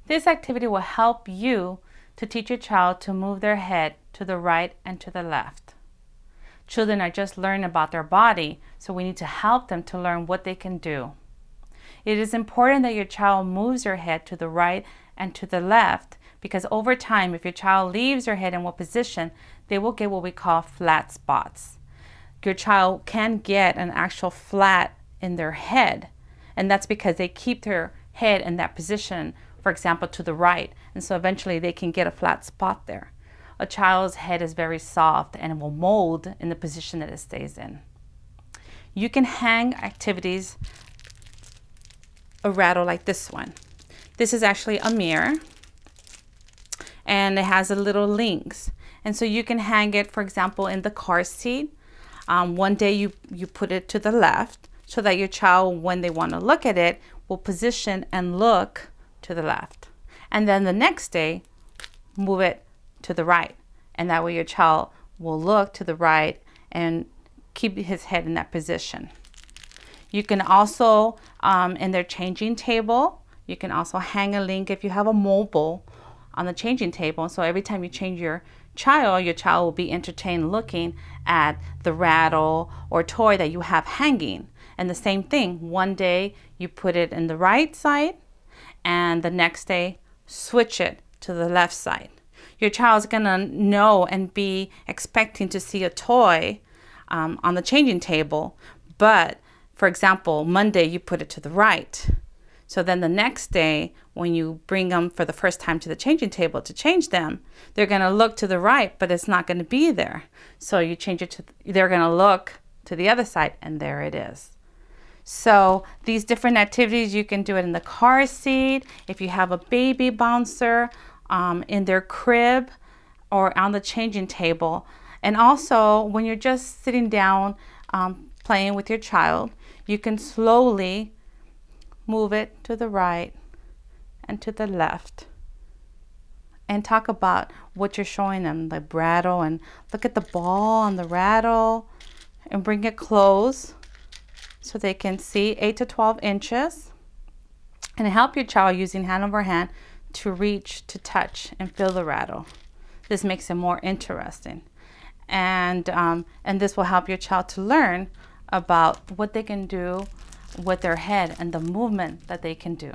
This activity will help you to teach your child to move their head to the right and to the left. Children are just learning about their body, so we need to help them to learn what they can do. It is important that your child moves their head to the right and to the left, because over time, if your child leaves their head in one position, they will get what we call flat spots. Your child can get an actual flat in their head, and that's because they keep their head in that position, for example, to the right, and so eventually they can get a flat spot there. A child's head is very soft and it will mold in the position that it stays in. You can hang activities a rattle like this one. This is actually a mirror and it has a little links, and so you can hang it, for example, in the car seat. One day you put it to the left so that your child, when they want to look at it, will position and look to the left, and then the next day move it to the right, and that way your child will look to the right and keep his head in that position. You can also, in their changing table, you can also hang a link if you have a mobile on the changing table. So every time you change your child will be entertained looking at the rattle or toy that you have hanging. And the same thing, one day you put it in the right side, and the next day switch it to the left side. Your child's gonna know and be expecting to see a toy on the changing table, but for example, Monday you put it to the right. So then the next day when you bring them for the first time to the changing table to change them, they're gonna look to the right, but it's not gonna be there. So you change it to, they're gonna look to the other side, and there it is. So these different activities, you can do it in the car seat, if you have a baby bouncer, in their crib, or on the changing table. And also when you're just sitting down playing with your child, you can slowly move it to the right and to the left, and talk about what you're showing them, the Brattle, and look at the ball on the rattle, and bring it close so they can see 8 to 12 inches, and help your child using hand over hand to reach, to touch, and feel the rattle. This makes it more interesting, and this will help your child to learn about what they can do with their head and the movement that they can do.